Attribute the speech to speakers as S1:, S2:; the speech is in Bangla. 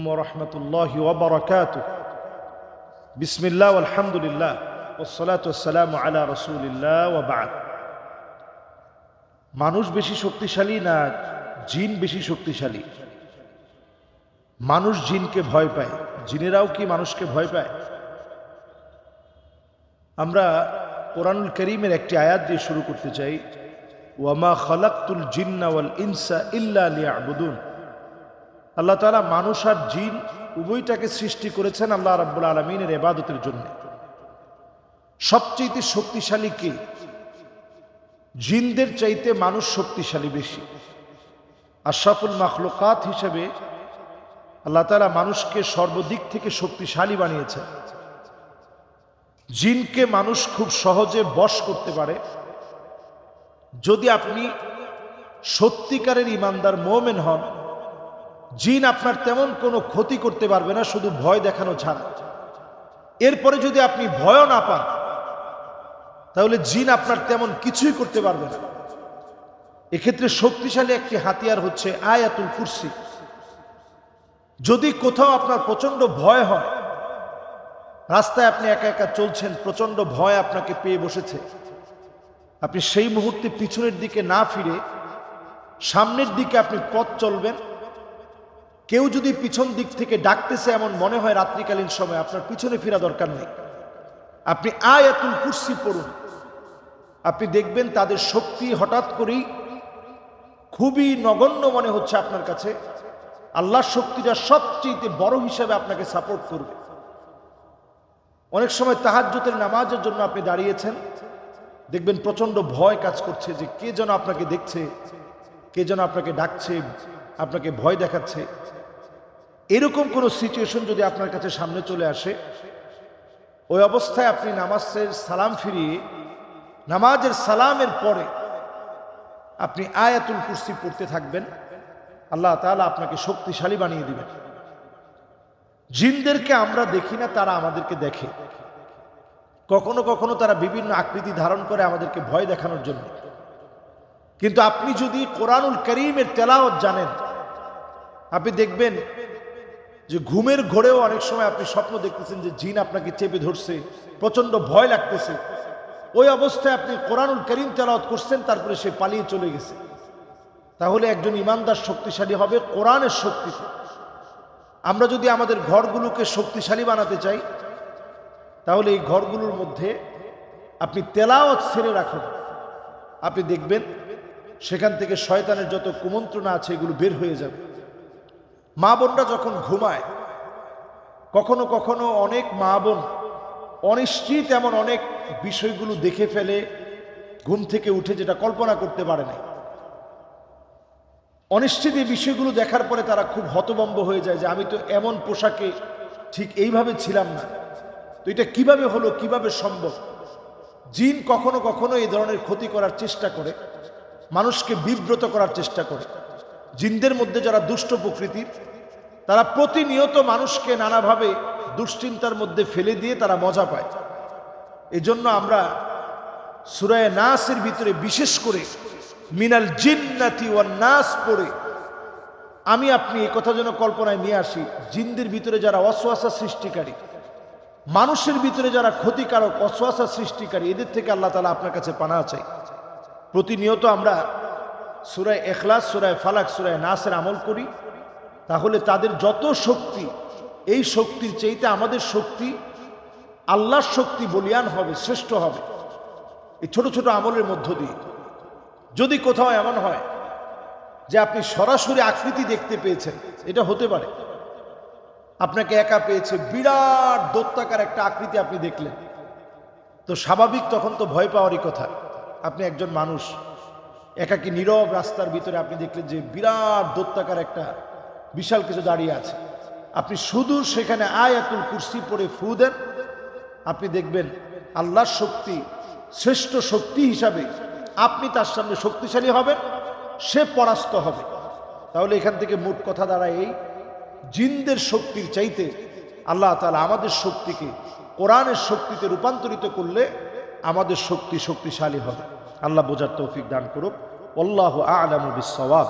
S1: ওরহমতুল্লাহি ওয়া বারাকাতুহু। বিসমিল্লাহ আলহামদুলিল্লাহ ওয়াসসালাতু ওয়াসসালামু আলা রাসূলিল্লাহ ওয়া বা'দ। মানুষ বেশি শক্তিশালী না জিন বেশি শক্তিশালী? মানুষ জিনকে ভয় পায়, জিনেরাও কি মানুষকে ভয় পায়? আমরা কোরআনুল কারীমের একটি আয়াত দিয়ে শুরু করতে চাই, ওয়ামা খালাকতুল জিন্না ওয়াল ইনসা ইল্লা লিয়াবুদুন। আল্লাহ তাআলা মানুষ আর জিন উভয়টাকে সৃষ্টি করেছেন আল্লাহ রাব্বুল আলামিনের ইবাদতের জন্য। সবচেয়ে শক্তিশালী কে? জিনদের চাইতে মানুষ শক্তিশালী বেশি। আশরাফুল মাখলুকাত হিসেবে আল্লাহ তাআলা মানুষকে সর্বদিক থেকে শক্তিশালী বানিয়েছেন। জিনকে মানুষ খুব সহজে বশ করতে পারে যদি আপনি সত্যিকারের ঈমানদার মুমিন হন। জিন আপনার তেমন কোনো ক্ষতি করতে পারবে না, শুধু ভয় দেখানো ছাড়া। এরপরে যদি আপনি ভয় না পান তাহলে জিন আপনার তেমন কিছুই করতে পারবে না। এক্ষেত্রে শক্তিশালী একটি হাতিয়ার হচ্ছে আয়াতুল কুরসি। যদি কোথাও আপনার প্রচন্ড ভয় হয়, রাস্তায় আপনি একা একা চলছেন, প্রচন্ড ভয় আপনাকে পেয়ে বসেছে, আপনি সেই মুহূর্তে পিছনের দিকে না ফিরে সামনের দিকে আপনি পথ চলবেন। কেউ যদি পিছন দিক থেকে ডাকতেছে এমন মনে হয় রাত্রিকালীন সময়, আপনার পিছনে ফেরা দরকার নেই, আপনি আয়াতুল কুরসি পড়ুন। আপনি দেখবেন তাদের শক্তি হঠাৎ করেই খুবই নগণ্য মনে হচ্ছে আপনার কাছে। আল্লাহর শক্তিটা সবচেয়ে বড় হিসাবে আপনাকে সাপোর্ট করবে। অনেক সময় তাহাজ্জুদের নামাজের জন্য আপনি দাঁড়িয়েছেন, দেখবেন প্রচন্ড ভয় কাজ করছে যে কে যেন আপনাকে দেখছে, কে যেন আপনাকে ডাকছে, আপনাকে ভয় দেখাচ্ছে। এরকম কোনো সিচুয়েশন যদি আপনার কাছে সামনে চলে আসে, ওই অবস্থায় আপনি নামাজের সালাম ফিরিয়ে নামাজের সালামের পরে আপনি আয়াতুল কুরসি পড়তে থাকবেন। আল্লাহ তাআলা আপনাকে শক্তিশালী বানিয়ে দিবেন। জিনদেরকে আমরা দেখি না, তারা আমাদেরকে দেখে। কখনো কখনো তারা বিভিন্ন আকৃতি ধারণ করে আমাদেরকে ভয় দেখানোর জন্য। কিন্তু আপনি যদি কোরআনুল কারীমের তেলাওয়াত জানেন, আপনি দেখবেন যে ঘুমের ঘোরেও অনেক সময় আপনি স্বপ্ন দেখতেছেন যে জিন আপনাকে চেপে ধরছে, প্রচন্ড ভয় লাগতেছে। ওই অবস্থায় আপনি কোরআনুল কারীম তেলাওয়াত করছেন, তারপরে সে পালিয়ে চলে গেছে। তাহলে একজন ঈমানদার শক্তিশালী হবে কোরআনের শক্তিতে। আমরা যদি আমাদের ঘরগুলোকে শক্তিশালী বানাতে চাই, তাহলে এই ঘরগুলোর মধ্যে আপনি তেলাওয়াত ছেড়ে রাখুন। আপনি দেখবেন সেখান থেকে শয়তানের যত কুমন্ত্রণা আছে এগুলো বের হয়ে যাবে। মা বোনরা যখন ঘুমায়, কখনো কখনো অনেক মা বোন অনিশ্চিত এমন অনেক বিষয়গুলো দেখে ফেলে ঘুম থেকে উঠে, যেটা কল্পনা করতে পারে না। অনিশ্চিত এই বিষয়গুলো দেখার পরে তারা খুব হতভম্ব হয়ে যায় যে আমি তো এমন পোশাকে ঠিক এইভাবে ছিলাম না, তো এটা কিভাবে হলো, কিভাবে সম্ভব। জিন কখনো কখনো এই ধরনের ক্ষতি করার চেষ্টা করে, মানুষকে বিব্রত করার চেষ্টা করে। জিনদের মধ্যে যারা দুষ্ট প্রকৃতির, তারা প্রতিনিয়ত মানুষকে নানাভাবে দুশ্চিন্তার মধ্যে ফেলে দিয়ে তারা মজা পায়। এই জন্য আমরা সূরা নাসের ভিতরে বিশেষ করে মিনাল জিন্নাতি ওয়ান নাস পড়ে আমি আপনি এই কথা যেন কল্পনায় নিয়ে আসি, জিনদের ভিতরে যারা ওয়াসওয়াসা সৃষ্টিকারী, মানুষের ভিতরে যারা ক্ষতিকারক ওয়াসওয়াসা সৃষ্টিকারী, এদের থেকে আল্লাহ তাআলা আপনার কাছে পানাহ চাই। প্রতিনিয়ত আমরা সূরা ইখলাস, সূরা ফালাক, সূরা নাসের আমল করি, তাহলে তাদের যত শক্তি, এই শক্তির চাইতে আমাদের শক্তি, আল্লাহর শক্তি বলিয়ান হবে, শ্রেষ্ঠ হবে এই ছোট ছোট আমলের মধ্য দিয়ে। যদি কোথাও এমন হয় যে আপনি সরাসরি আকৃতি দেখতে পেয়েছেন, এটা হতে পারে আপনাকে একা পেয়েছে, বিরাট দৈত্যাকার একটা আকৃতি আপনি দেখলেন, তো স্বাভাবিক তখন তো ভয় পাওয়ারই কথা। আপনি একজন মানুষ, একাকী নীরব রাস্তার ভিতরে আপনি দেখলেন যে বিরাট দৈত্যাকার একটা বিশাল কিছু দাঁড়িয়ে আছে। আপনি শুধু সেখানে আয়াতুল কুরসি পড়ে ফু দেন, আপনি দেখবেন আল্লাহর শক্তি শ্রেষ্ঠ শক্তি হিসাবে আপনি তার সামনে শক্তিশালী হবেন, সে পরাস্ত হবে। তাহলে এখান থেকে মোট কথা দাঁড়ায় এই, জিনদের শক্তির চাইতে আল্লাহ তাআলা আমাদের শক্তিকে কোরআনের শক্তিতে রূপান্তরিত করলে আমাদের শক্তি শক্তিশালী হবে। আল্লাহ বোঝার তৌফিক দান করুক। আল্লাহু আ'লামু বিস-সাওয়াব।